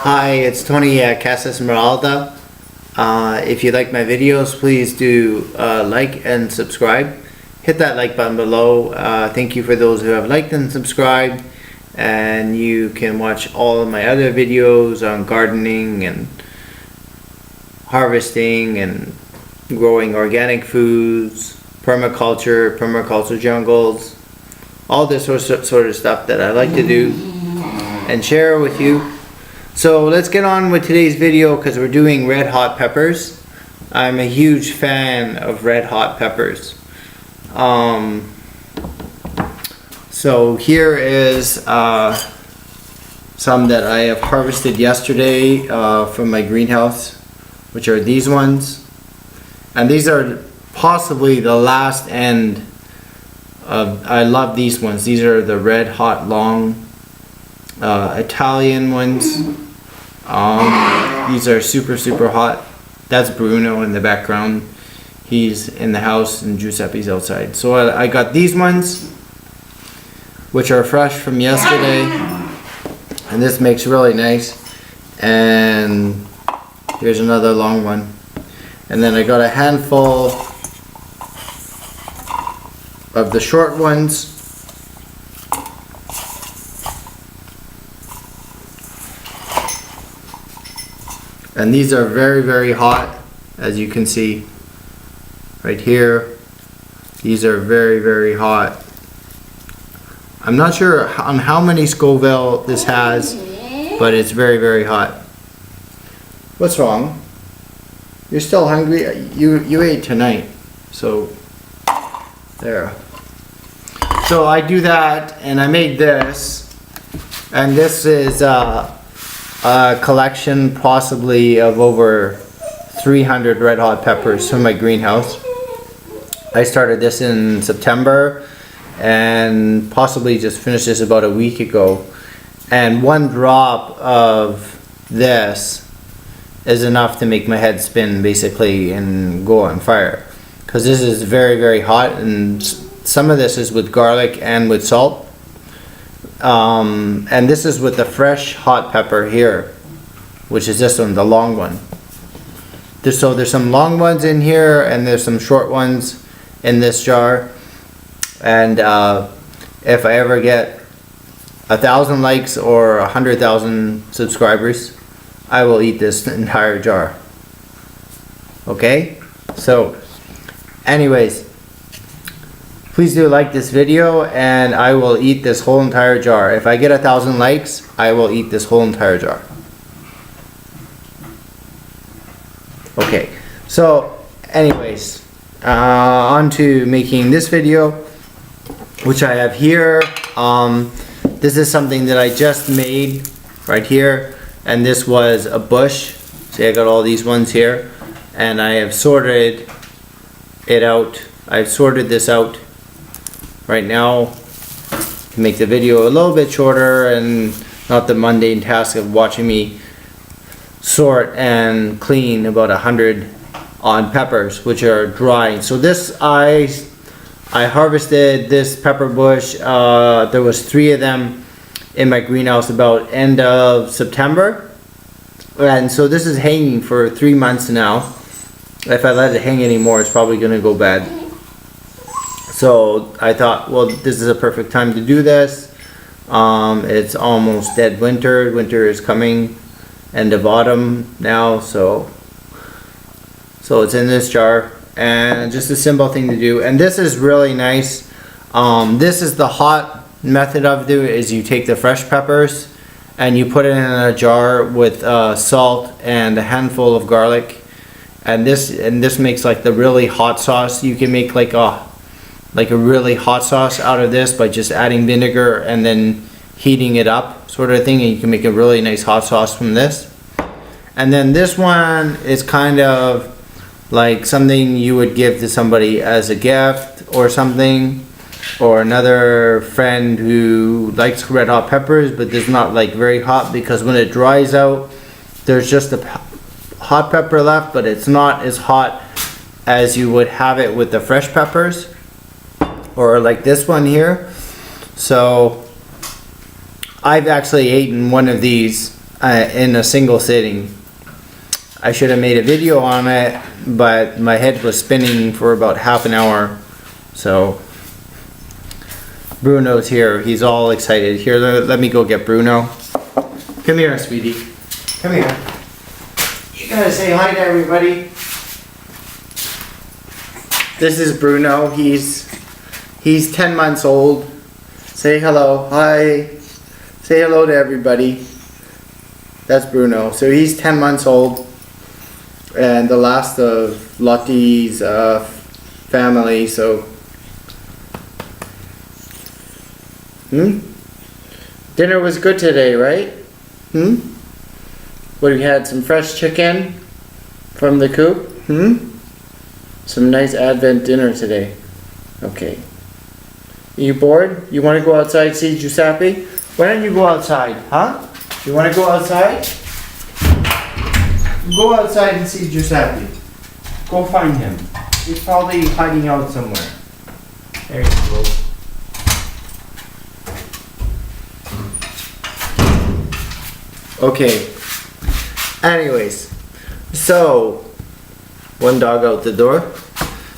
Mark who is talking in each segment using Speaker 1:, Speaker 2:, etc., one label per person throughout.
Speaker 1: Hi, it's Tony at Casa Esmeralda. If you like my videos, please do like and subscribe. Hit that like button below. Thank you for those who have liked and subscribed. And you can watch all of my other videos on gardening and harvesting and growing organic foods, permaculture jungles, all this sort of stuff that I like to do and share with you. So let's get on with today's video because we're doing red hot peppers. I'm a huge fan of red hot peppers. So here is some that I have harvested yesterday from my greenhouse, which are these ones. And these are possibly the last end of, I love these ones. These are the red hot long Italian ones. These are super hot. That's Bruno in the background. He's in the house and Giuseppe's outside. So I got these ones, which are fresh from yesterday, and this makes really nice. And here's another long one. And then I got a handful of the short ones. And these are very hot, as you can see right here. These are very hot. I'm not sure on how many Scoville this has, but it's very hot. What's wrong? You're still hungry? You ate tonight, so there. So I do that, and I made this, and this is a collection possibly of over 300 red hot peppers from my greenhouse. I started this in September and possibly just finished this about a week ago. And one drop of this is enough to make my head spin basically and go on fire. Because this is very hot, and some of this is with garlic and with salt. And this is with the fresh hot pepper here, which is this one, the long one. So there's some long ones in here and there's some short ones in this jar. And if I ever get 1,000 likes or 100,000 subscribers, I will eat this entire jar. Okay? So anyways, please do like this video, and I will eat this whole entire jar. If I get 1,000 likes, I will eat this whole entire jar. Okay, so anyways, on to making this video, which I have here. This is something that I just made right here, and this was a bush. See, I got all these ones here, and I have sorted it out. I've sorted this out right now to make the video a little bit shorter and not the mundane task of watching me sort and clean about 100 odd peppers, which are dry. So this, I harvested this pepper bush. There was 3 of them in my greenhouse about end of September, and so this is hanging for 3 months now. If I let it hang anymore, it's probably gonna go bad. So I thought, well, this is a perfect time to do this. It's almost dead winter. Winter is coming, end of autumn now, so it's in this jar, and just a simple thing to do. And this is really nice. This is the hot method of doing it, is you take the fresh peppers and you put it in a jar with salt and a handful of garlic, and this makes like the really hot sauce. You can make like a really hot sauce out of this by just adding vinegar and then heating it up, sort of thing, and you can make a really nice hot sauce from this. And then this one is kind of like something you would give to somebody as a gift or something, or another friend who likes red hot peppers but does not like very hot, because when it dries out there's just a hot pepper left, but it's not as hot as you would have it with the fresh peppers, or like this one here. So I've actually eaten one of these in a single sitting. I should have made a video on it, but my head was spinning for about half an hour. So Bruno's here. He's all excited. Here, let me go get Bruno. Come here, sweetie. Come here. You gotta say hi to everybody. This is Bruno. He's 10 months old. Say hello. Hi. Say hello to everybody. That's Bruno. So he's 10 months old. And the last of Lotti's family. So dinner was good today, right? What, we had some fresh chicken from the coop? Some nice Advent dinner today. Okay. You bored? You want to go outside and see Giuseppe? Why don't you go outside, huh? You want to go outside? Go outside and see Giuseppe. Go find him. He's probably hiding out somewhere. There you go. Okay. Anyways, so one dog out the door.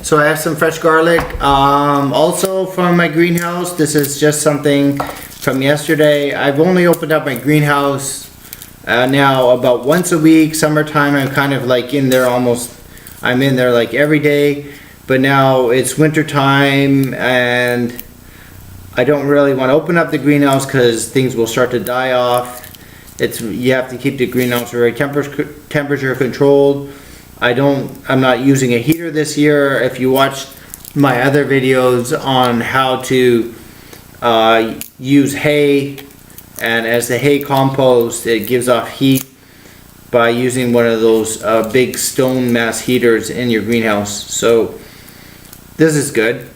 Speaker 1: So I have some fresh garlic. Also from my greenhouse. This is just something from yesterday. I've only opened up my greenhouse now about once a week. Summertime, I'm kind of like in there almost. I'm in there like every day. But now it's winter time and I don't really want to open up the greenhouse because things will start to die off. You have to keep the greenhouse very temperature controlled. I'm not using a heater this year. If you watch my other videos on how to use hay, and as the hay compost, it gives off heat by using one of those big stone mass heaters in your greenhouse. So this is good.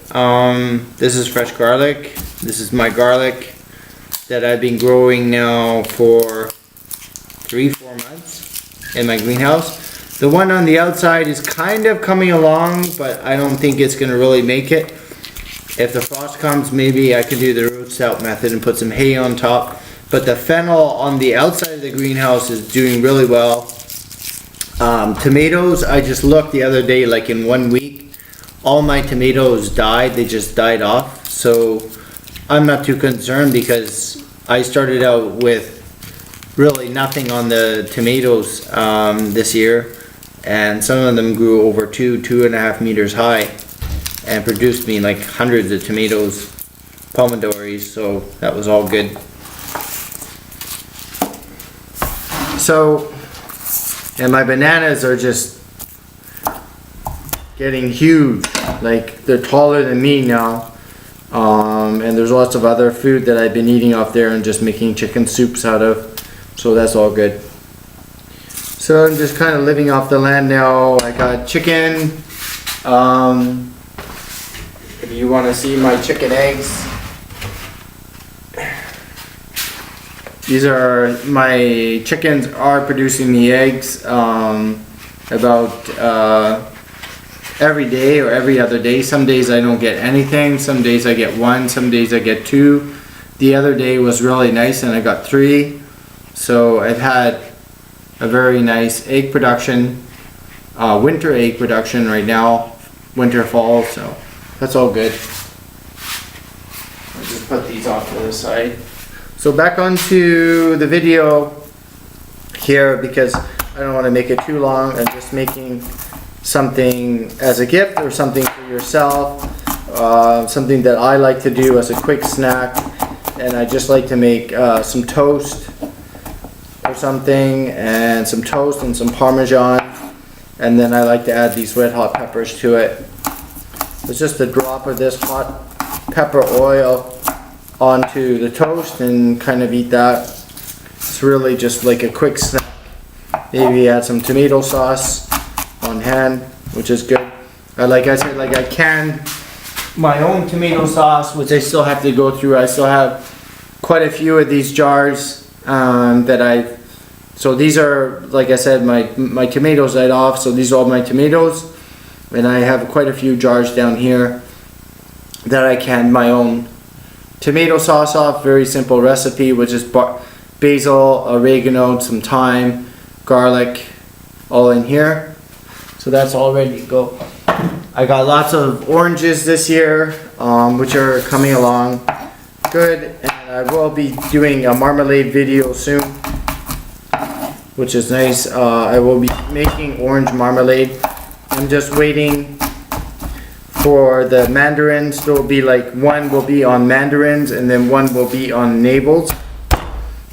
Speaker 1: This is fresh garlic. This is my garlic that I've been growing now for 3-4 months in my greenhouse. The one on the outside is kind of coming along, but I don't think it's going to really make it. If the frost comes, maybe I can do the root stout method and put some hay on top. But the fennel on the outside of the greenhouse is doing really well. Tomatoes, I just looked the other day, like in 1 week, all my tomatoes died. They just died off. So I'm not too concerned because I started out with really nothing on the tomatoes this year. And some of them grew over 2.5 meters high and produced me like hundreds of tomatoes, pomodores, so that was all good. So, and my bananas are just getting huge, like they're taller than me now. And there's lots of other food that I've been eating off there and just making chicken soups out of, so that's all good. So I'm just kind of living off the land now. I got chicken. If you want to see my chicken eggs, these are my chickens are producing the eggs about every day or every other day. Some days I don't get anything. Some days I get 1. Some days I get 2. The other day was really nice and I got 3. So I've had a very nice egg production, winter egg production right now, winter fall, so that's all good. I'll just put these off to the side. So back onto the video here, because I don't want to make it too long. I'm just making something as a gift or something for yourself, something that I like to do as a quick snack, and I just like to make some toast or something, and some toast and some Parmesan, and then I like to add these red hot peppers to it. It's just a drop of this hot pepper oil onto the toast and kind of eat that. It's really just like a quick snack. Maybe add some tomato sauce on hand, which is good. Like I said, like I canned my own tomato sauce, which I still have to go through. I still have quite a few of these jars so these are, like I said, my tomatoes died off, so these are all my tomatoes, and I have quite a few jars down here that I canned my own tomato sauce off. Very simple recipe with just basil, oregano, some thyme, garlic, all in here. So that's all ready to go. I got lots of oranges this year, which are coming along good, and I will be doing a marmalade video soon, which is nice. I will be making orange marmalade. I'm just waiting for the mandarins. There will be like one will be on mandarins and then one will be on navels,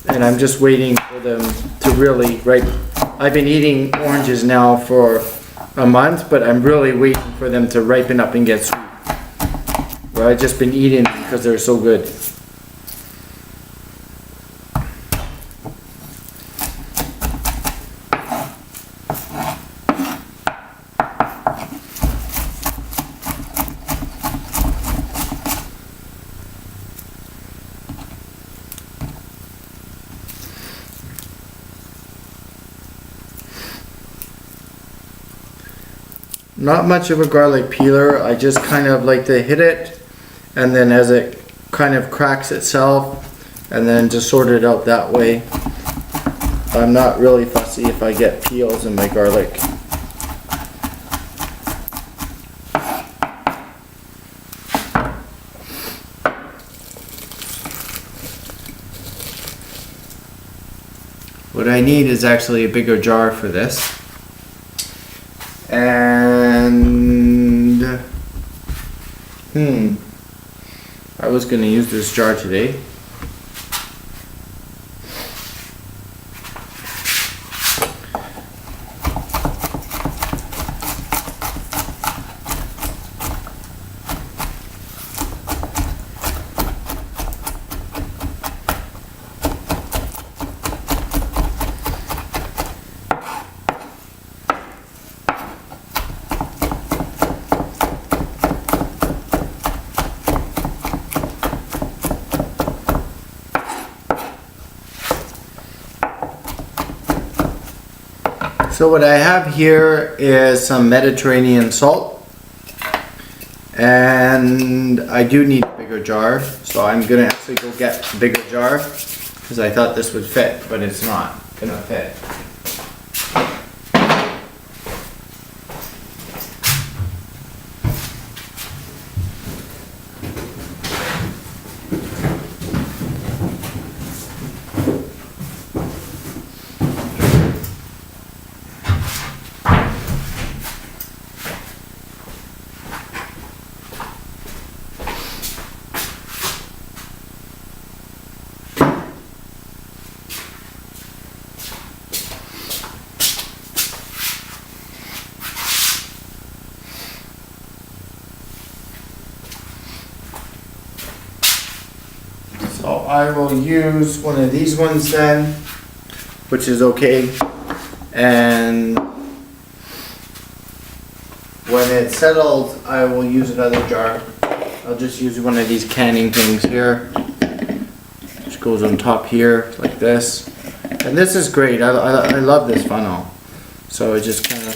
Speaker 1: and I'm just waiting for them to really ripen. I've been eating oranges now for a month, but I'm really waiting for them to ripen up and get sweet. Well, I've just been eating because they're so good. Not much of a garlic peeler. I just kind of like to hit it, and then as it kind of cracks itself, and then just sort it out that way. I'm not really fussy if I get peels in my garlic. What I need is actually a bigger jar for this. And I was gonna use this jar today. So what I have here is some Mediterranean salt, and I do need a bigger jar, so I'm gonna actually go get a bigger jar because I thought this would fit, but it's not gonna fit. So I will use one of these ones then, which is okay. And when it's settled, I will use another jar. I'll just use one of these canning things here, which goes on top here like this. And this is great. I love this funnel. So I just kind of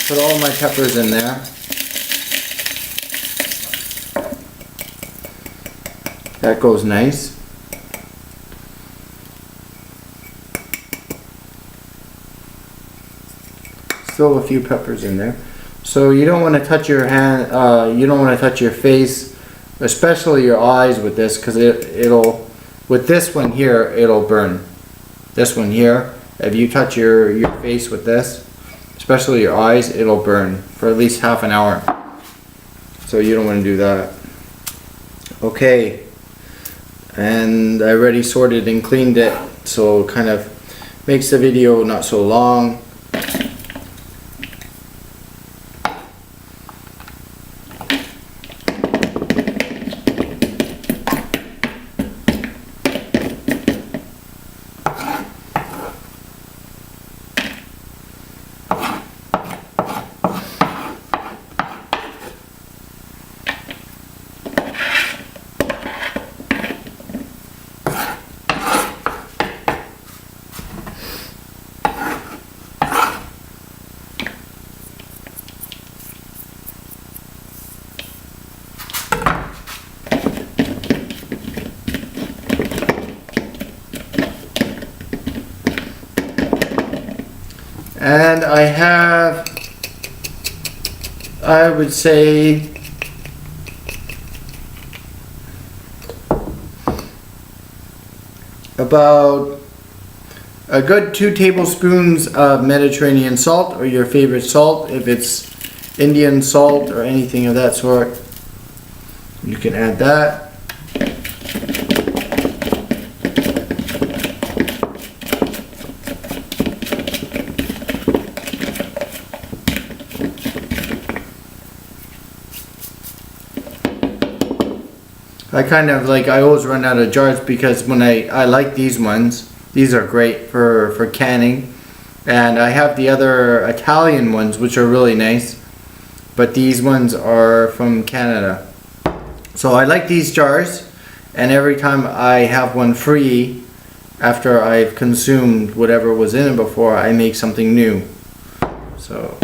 Speaker 1: put all my peppers in there. That goes nice. Still a few peppers in there. So you don't want to touch your hand, you don't want to touch your face, especially your eyes with this, because it'll, with this one here, it'll burn. This one here, if you touch your face with this, especially your eyes, it'll burn for at least half an hour. So you don't want to do that. Okay. And I already sorted and cleaned it, so it kind of makes the video not so long. And I have, I would say, about a good 2 tablespoons of Mediterranean salt, or your favorite salt. If it's Indian salt or anything of that sort, you can add that. I always run out of jars because when I like these ones. These are great for canning. And I have the other Italian ones, which are really nice. But these ones are from Canada. So I like these jars. And every time I have one free, after I've consumed whatever was in it before, I make something new. So,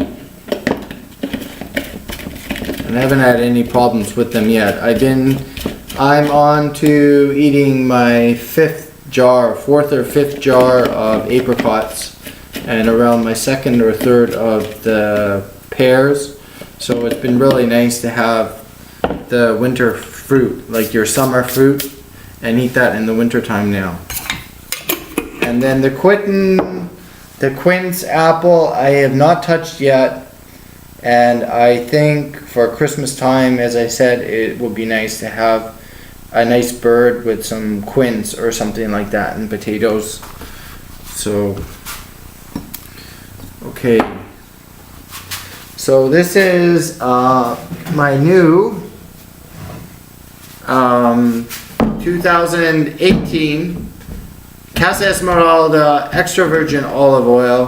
Speaker 1: and I haven't had any problems with them yet. I'm on to eating my 4th or 5th jar of apricots, and around my 2nd or 3rd of the pears. So it's been really nice to have the winter fruit, like your summer fruit, and eat that in the winter time now. And then the quince apple I have not touched yet, and I think for Christmas time, as I said, it would be nice to have a nice bird with some quince or something like that, and potatoes. So, okay. So this is my new 2018 Casa Esmeralda extra virgin olive oil.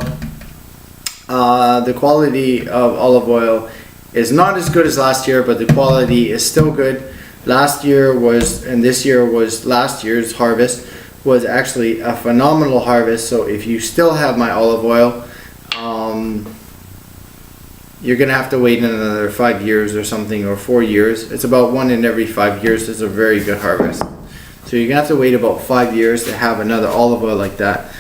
Speaker 1: The quality of olive oil is not as good as last year, but the quality is still good. Last year was, and this year was, last year's harvest was actually a phenomenal harvest. So if you still have my olive oil, you're gonna have to wait another 5 years or something, or 4 years. It's about 1 in every 5 years is a very good harvest. So you're gonna have to wait about 5 years to have another olive oil like that.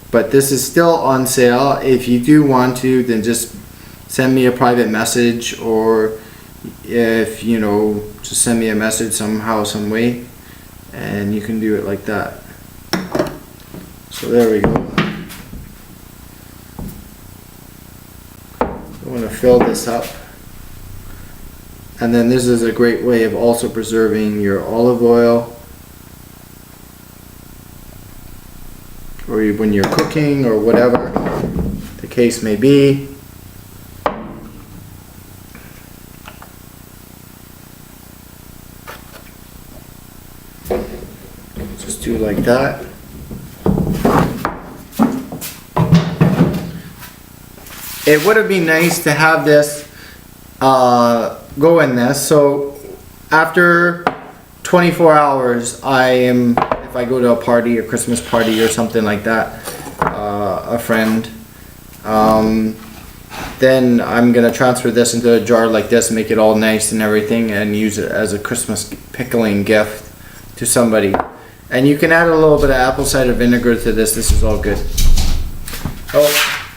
Speaker 1: But this is still on sale. If you do want to, then just send me a private message, or if you know, just send me a message somehow, some way, and you can do it like that. So there we go. I want to fill this up, and then this is a great way of also preserving your olive oil, or when you're cooking or whatever the case may be. Just do like that. It would have been nice to have this go in this. So after 24 hours, if I go to a party, a Christmas party or something like that, a friend, then I'm gonna transfer this into a jar like this, make it all nice and everything, and use it as a Christmas pickling gift to somebody. And you can add a little bit of apple cider vinegar to this. This is all good. Oh,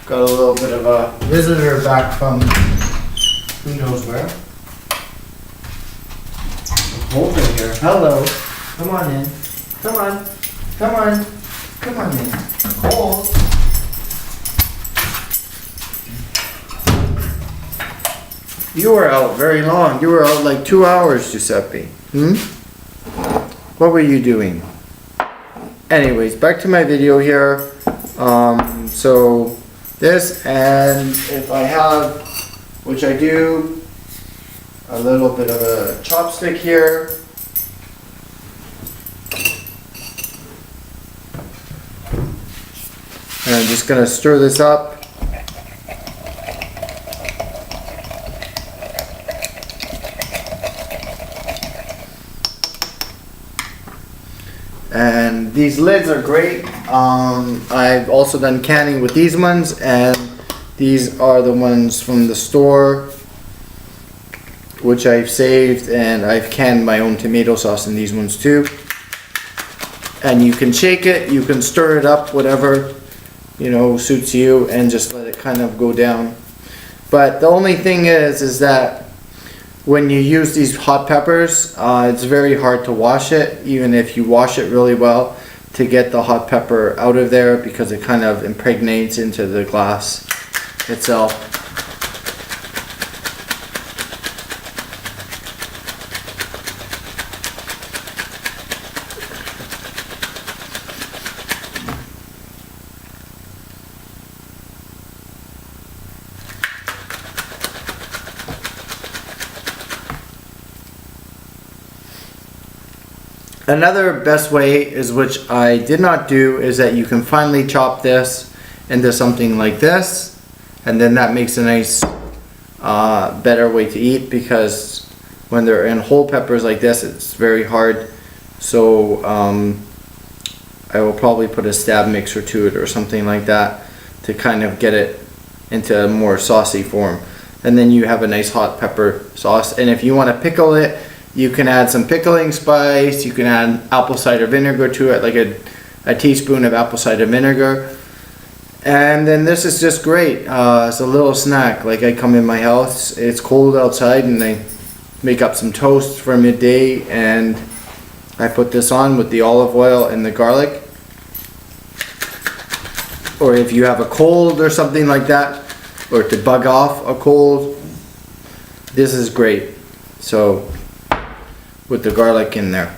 Speaker 1: got a little bit of a visitor back from who knows where. Hold it here. Hello. Come on in. Come on. Come on. Come on in. Hold. You were out very long. You were out like 2 hours, Giuseppe. What were you doing? Anyways, back to my video here. So this, and if I have, which I do, a little bit of a chopstick here. And I'm just gonna stir this up. And these lids are great. I've also done canning with these ones, and these are the ones from the store, which I've saved, and I've canned my own tomato sauce in these ones too. And you can shake it, you can stir it up, whatever, you know, suits you, and just let it kind of go down. But the only thing is that when you use these hot peppers, it's very hard to wash it, even if you wash it really well, to get the hot pepper out of there, because it kind of impregnates into the glass itself. Another best way is, which I did not do, is that you can finely chop this into something like this, and then that makes a nice better way to eat, because when they're in whole peppers like this, it's very hard. So I will probably put a stab mixer to it or something like that to kind of get it into a more saucy form, and then you have a nice hot pepper sauce. And if you want to pickle it, you can add some pickling spice. You can add apple cider vinegar to it, like a teaspoon of apple cider vinegar. And then this is just great. It's a little snack. Like, I come in my house, it's cold outside, and I make up some toast for midday, and I put this on with the olive oil and the garlic. Or if you have a cold or something like that, or to bug off a cold, this is great. So, with the garlic in there.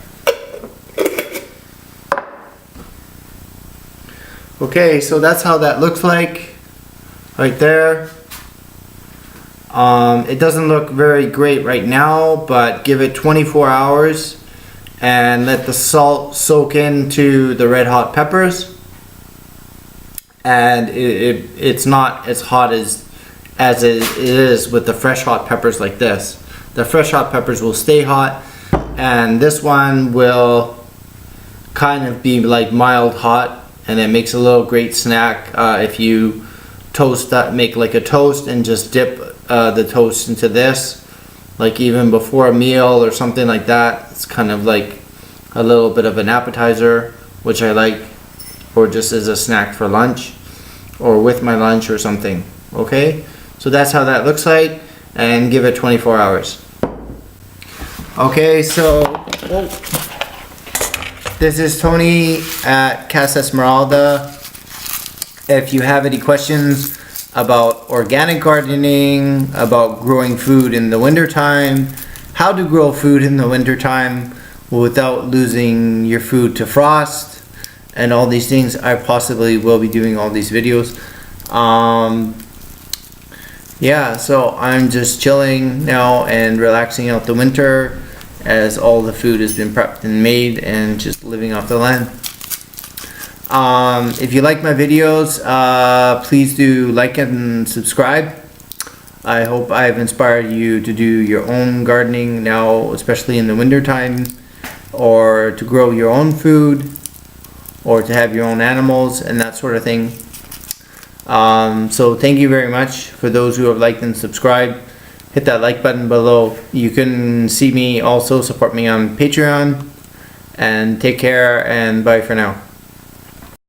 Speaker 1: Okay, so that's how that looks like right there. It doesn't look very great right now, but give it 24 hours and let the salt soak into the red hot peppers, and it's not as hot as it is with the fresh hot peppers like this. The fresh hot peppers will stay hot, and this one will kind of be like mild hot, and it makes a little great snack if you toast that, make like a toast and just dip the toast into this, like even before a meal or something like that. It's kind of like a little bit of an appetizer, which I like, or just as a snack for lunch or with my lunch or something. Okay, so that's how that looks like, and give it 24 hours. Okay, so this is Tony at Casa Esmeralda. If you have any questions about organic gardening, about growing food in the wintertime, how to grow food in the wintertime without losing your food to frost, and all these things, I possibly will be doing all these videos. Yeah, so I'm just chilling now and relaxing out the winter, as all the food has been prepped and made, and just living off the land. If you like my videos, please do like and subscribe. I hope I've inspired you to do your own gardening now, especially in the winter time, or to grow your own food, or to have your own animals and that sort of thing. So thank you very much for those who have liked and subscribed. Hit that like button below. You can see me also, support me on Patreon, and take care, and bye for now.